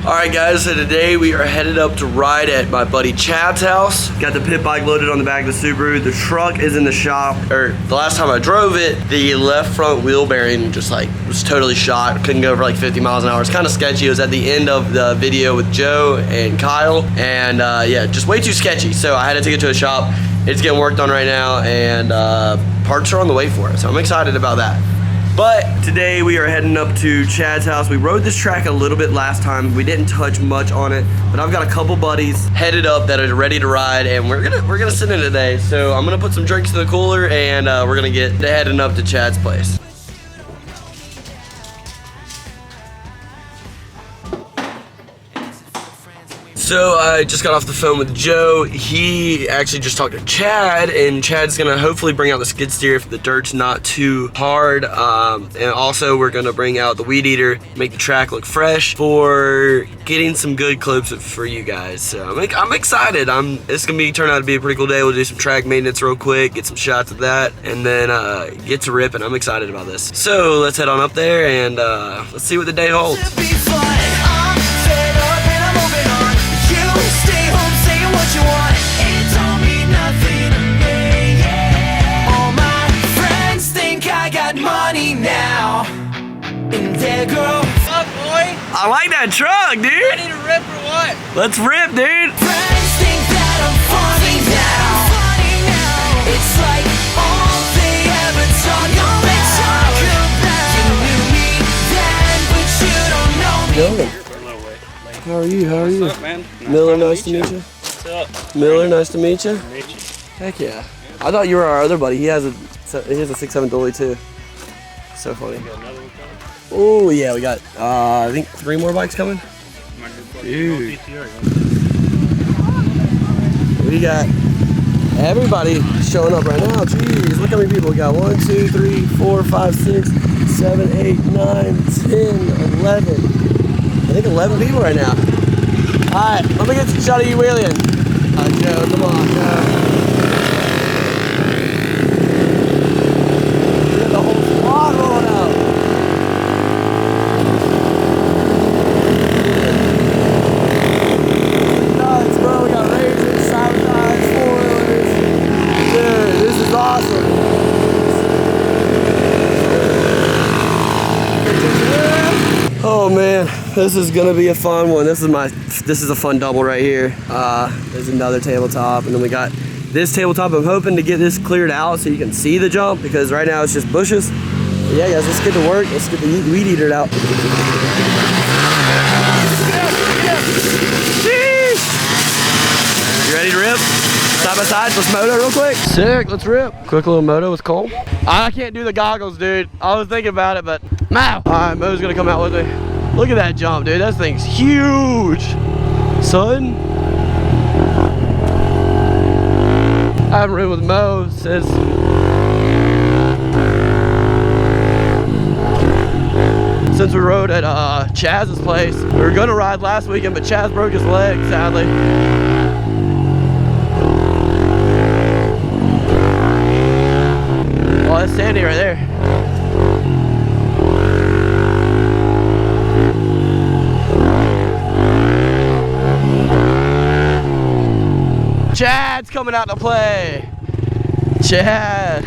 Alright guys, so today we are headed up to ride at my buddy Chad's house. Got the pit bike loaded on the back of the Subaru. The truck is in the shop. The last time I drove it, the left front wheel bearing just like was totally shot. Couldn't go over like 50 miles an hour. It's kind of sketchy. It was at the end of the video with Joe and Kyle. And yeah, just way too sketchy. So I had to take it to a shop. It's getting worked on right now, and parts are on the way for it. So I'm excited about that. But today we are heading up to Chad's house. We rode this track a little bit last time. We didn't touch much on it, but I've got a couple buddies headed up that are ready to ride, and we're gonna sit in today. So I'm gonna put some drinks in the cooler, and we're gonna get heading up to Chad's place. So I just got off the phone with Joe. He actually just talked to Chad, and Chad's gonna hopefully bring out the skid steer if the dirt's not too hard. And also we're gonna bring out the weed eater, make the track look fresh for getting some good clips for you guys. So I'm excited. It's gonna turn out to be a pretty cool day. We'll do some track maintenance real quick, get some shots of that, and then get to ripping. I'm excited about this. So let's head on up there and let's see what the day holds. Stay home saying what you want. It don't mean nothing to me, yeah. All my friends think I got money now, and they go, fuck boy. I like that truck, dude. Ready to rip or what? Let's rip, dude. Friends think that I'm funny now. It's like all they ever talk about. You knew me then, but you don't know me. How are you? How are you? What's up, man? Miller, nice to meet you. What's up? Miller, nice to meet you. Nice to meet you. Heck yeah. I thought you were our other buddy. He has a 6.7 dolly too. So funny. Oh yeah, we got I think 3 more bikes coming. Dude. We got everybody showing up right now. Jeez, look how many people we got. 1, 2, 3, 4, 5, 6, 7, 8, 9, 10, 11. I think 11 people right now. Alright, let me get a shot of you wheeling. Joe, come on, Joe. We got the whole squad rolling out. Nuts, bro. We got Ragers, Sabotage, 4-wheelers. Dude, this is awesome. Oh man, this is gonna be a fun one. This is a fun double right here. There's another tabletop, and then we got this tabletop. I'm hoping to get this cleared out so you can see the jump, because right now it's just bushes. But yeah guys, let's get to work. Let's get the weed eater out. You ready to rip? Side by side, let's moto real quick. Sick, let's rip. Quick little moto with Cole. I can't do the goggles, dude. I was thinking about it, but Mow. All right, Mo's gonna come out with me. Look at that jump, dude. That thing's huge, son. I haven't ridden with Mo since we rode at Chaz's place. We were gonna ride last weekend, but Chaz broke his leg, sadly. Oh, that's Sandy right there. Chad's coming out to play. Chad.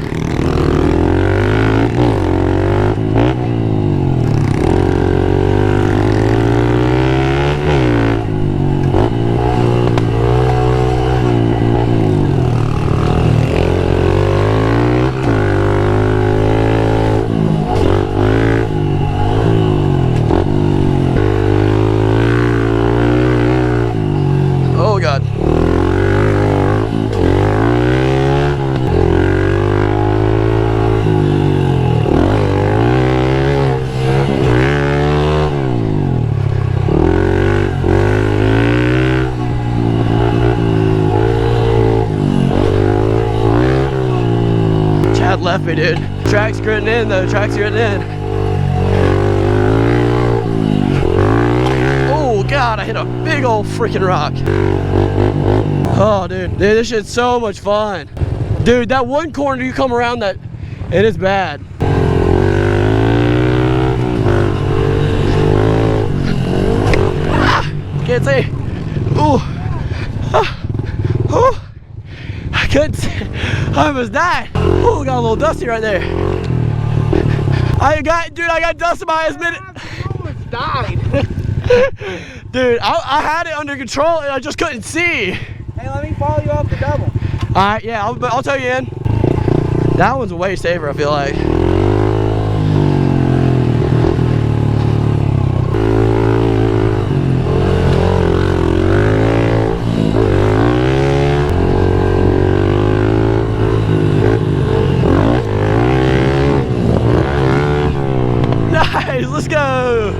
Oh God. Left me, dude. Track's gritting in though, track's gritting in. Oh God, I hit a big old freaking rock. Oh dude, this shit's so much fun. Dude, that one corner you come around that, it is bad. Ah! can't see. Ooh. Ooh. I couldn't see. I almost died. Ooh, got a little dusty right there. I got dust in my eyes. I almost died. Dude, I had it under control and I just couldn't see. Hey, let me follow you off the double. Alright, yeah, I'll tell you in. That one's way safer, I feel like. Nice, let's go.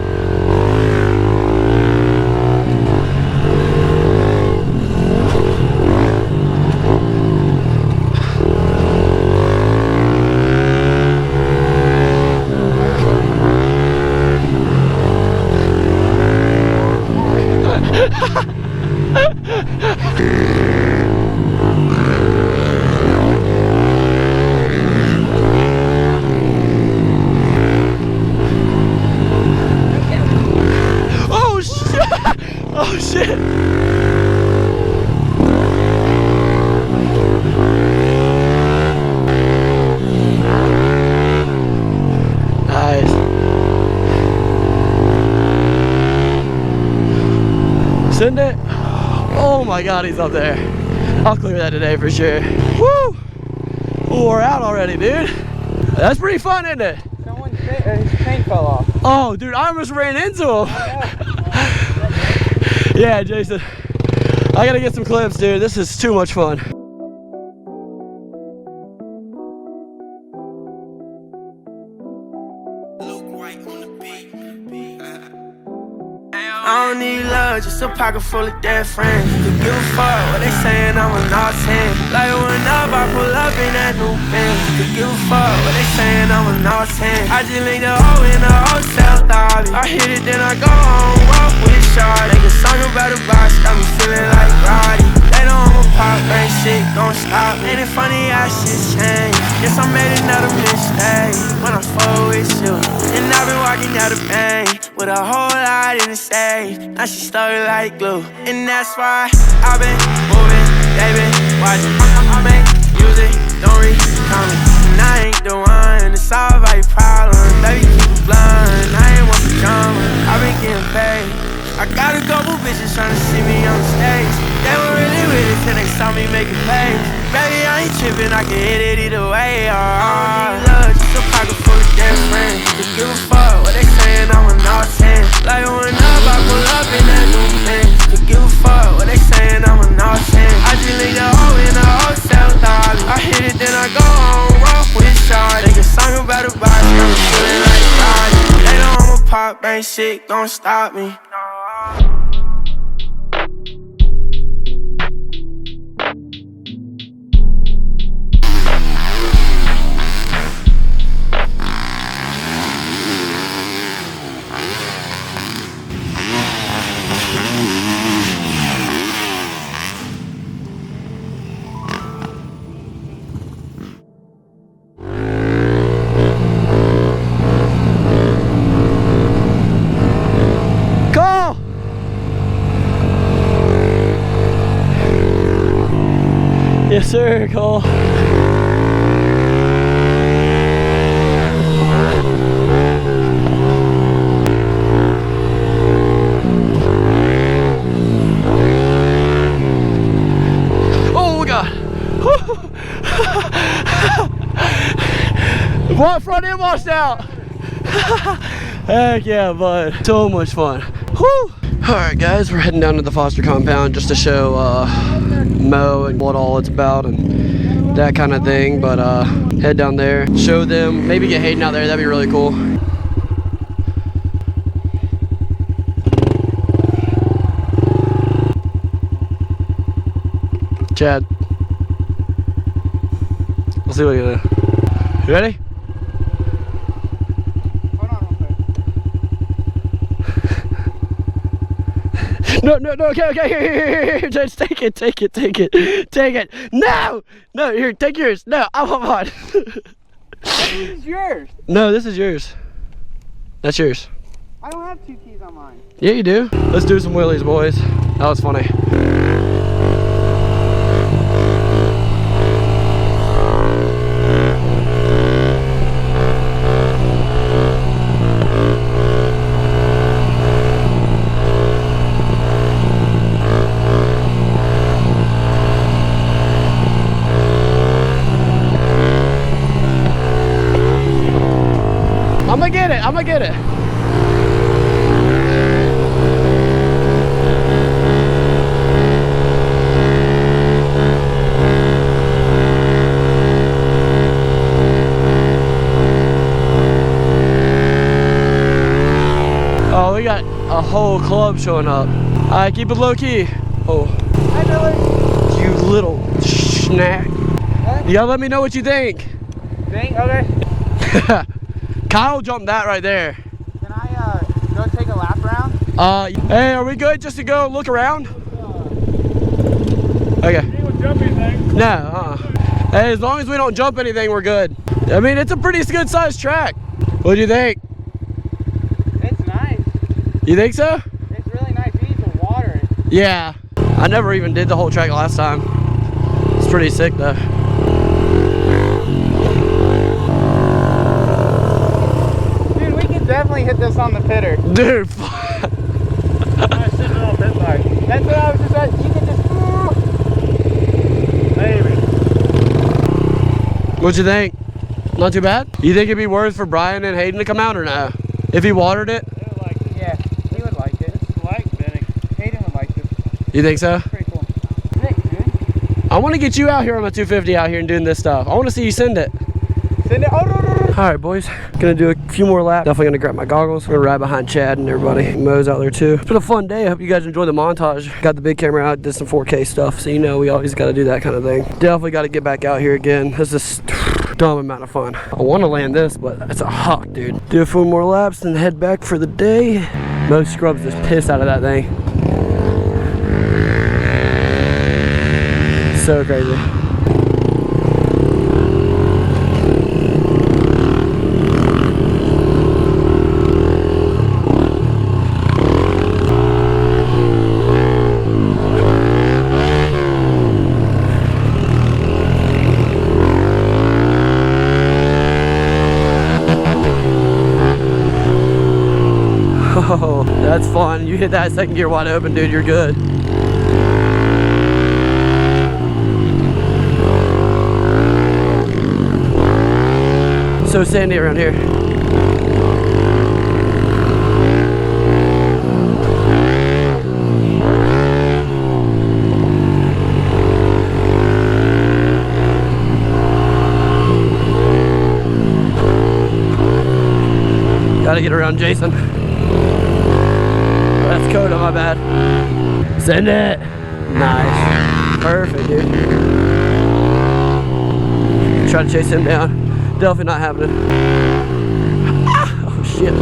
Oh shit! Nice. Send it. Oh my god, he's up there. I'll clear that today for sure. Woo! Ooh, we're out already, dude. That's pretty fun, isn't it? Someone's his chain fell off. Oh, dude, I almost ran into him. Yeah, Jason. I gotta get some clips, dude. This is too much fun. I don't need love, just a pocket full of dead friends. Could give a fuck what they saying, I'm a not 10. Like when up, I pull up in that new Benz. Could give a fuck what they saying, I'm a not 10. I just leave the hoe in the hotel lobby. I hit it, then I go home, walk with Shawty. Make a song about the box, got me feeling like Roddy. They know I'm a pop, ain't shit gon' stop. Ain't it funny how shit changed? Guess I made another mistake when I fought with you. And I've been walking down the bank with a whole lot in the safe. Now she stuck like glue, and that's why I've been moving. They been watching. I make music, don't read comments. And I ain't the one to solve all your problems. Baby, keep it blunt. I ain't want the drama. I've been getting paid. I got a couple bitches tryna see me on the stage. They were really with it till they saw me making plays. Baby, I ain't tripping, I can hit it either way. I don't need love, just a pocket full of dead friends. Just give a fuck what they saying, I'm a not 10. Like when up, I pull up in that new Benz. Just give a fuck what they saying, I'm a not 10. I just leave the hoe in the hotel lobby. I hit it, then I go home, walk with Shawty. Make a song about the box, got me feeling like Roddy. They know I'm a pop, ain't shit gon' stop me. Yes, sir, Cole. Oh, God. What front end washed out? Heck yeah, bud. So much fun. Whew. Alright guys, we're heading down to the Foster compound just to show Mo and what all it's about and that kind of thing, but head down there, show them, maybe get Hayden out there, that'd be really cool. Chad, we'll see what you do. You ready? No, okay, here, just take it. No, here, take yours. No, I want mine. This is yours. No, this is yours. That's yours. I don't have 2 keys on mine. Yeah, you do. Let's do some wheelies, boys. That was funny. I'm gonna get it. Oh, we got a whole club showing up. All right, keep it low key. Oh. Hi, Billy. You little snack. What? You gotta let me know what you think. Think? Okay. Kyle jumped that right there. Can I go take a lap around? Hey, are we good just to go look around? Okay. No, Hey, as long as we don't jump anything, we're good. I mean, it's a pretty good sized track. What do you think? It's nice. You think so? It's really nice. You need to water it. Yeah. I never even did the whole track last time. It's pretty sick though. Dude, we can definitely hit this on the pitter. Dude. I'm sitting on pit bike. That's what I was just saying. You can just. Maybe. What you think? Not too bad? You think it'd be worth for Brian and Hayden to come out or no? If he watered it? They would like it. Yeah, he would like it. It's like Benny. Hayden would like it. You think so? Pretty cool. Sick, dude. I want to get you out here on my 250 out here and doing this stuff. I want to see you send it. Send it. All right, boys. Gonna do a few more laps. Definitely gonna grab my goggles. We're gonna ride behind Chad and everybody. Mo's out there too. It's been a fun day. I hope you guys enjoyed the montage. Got the big camera out, did some 4K stuff. So you know we always gotta do that kind of thing. Definitely gotta get back out here again. This is a dumb amount of fun. I wanna land this, but it's a hawk, dude. Do a few more laps and head back for the day. Mo scrubs this piss out of that thing. So crazy. Oh, that's fun. You hit that second gear wide open, dude, you're good. So sandy around here. Gotta get around Jason. That's Coda, my bad. Send it. Nice. Perfect, dude. Try to chase him down. Definitely not happening. Ah! Oh, shit.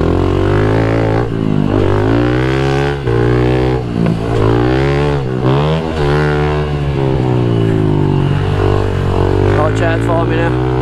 Oh, Chad's following me now.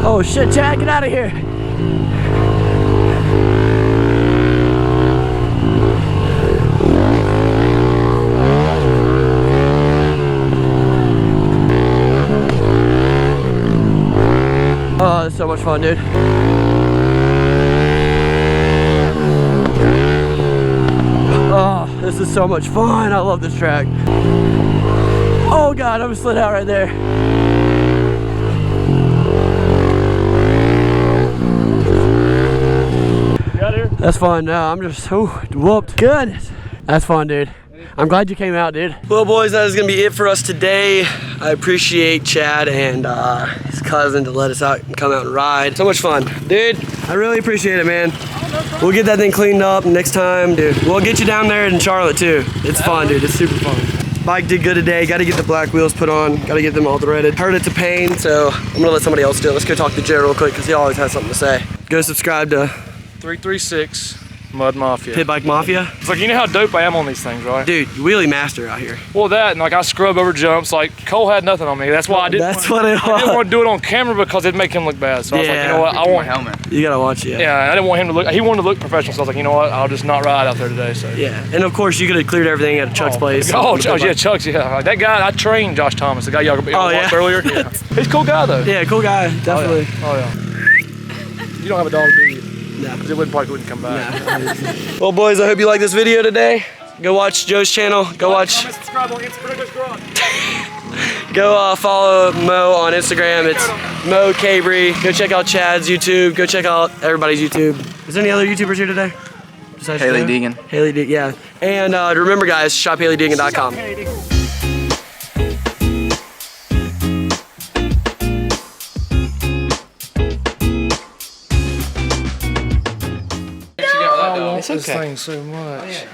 Oh shit, Chad, get out of here. Oh, that's so much fun, dude. Oh, this is so much fun. I love this track. Oh God, I almost slid out right there. That's fun. No, I'm just whooped. Goodness. That's fun, dude. I'm glad you came out, dude. Well, boys, that is gonna be it for us today. I appreciate Chad and his cousin to let us out and come out and ride. So much fun, dude. I really appreciate it, man. We'll get that thing cleaned up next time, dude. We'll get you down there in Charlotte too. It's fun, dude. It's super fun. Bike did good today. Got to get the black wheels put on. Got to get them all threaded. Heard it's a pain, so I'm gonna let somebody else do it. Let's go talk to Jared real quick because he always has something to say. Go subscribe to 336 Mud Mafia. PITBIKE Mafia. It's like, you know how dope I am on these things, right? Dude, wheelie master out here. Well, that, and like I scrub over jumps. Like Cole had nothing on me. That's why I didn't. That's what it I didn't was. want to do it on camera because it'd make him look bad. So I was like, you know what? I want helmet. You gotta watch it. Yeah, I didn't want him to look. He wanted to look professional, so I was like, you know what? I'll just not ride out there today. So Yeah, and of course you could have cleared everything at Chuck's place. Oh, yeah, Chuck's. Yeah, like, that guy. I trained Josh Thomas, the guy y'all watched earlier. Yeah. He's a cool guy though. Yeah, cool guy, definitely. Oh yeah. You don't have a dog, do you? No. Because it probably wouldn't come back. Well, boys, I hope you like this video today. Go watch Joe's channel. Go watch. Subscribe on Instagram. Go follow Mo on Instagram. It's Mo Cabry. Go check out Chad's YouTube. Go check out everybody's YouTube. Is there any other YouTubers here today? Besides Haley Joe? Deegan. Haley Deegan, yeah. And remember, guys, shophaleydeegan.com. This thing so much.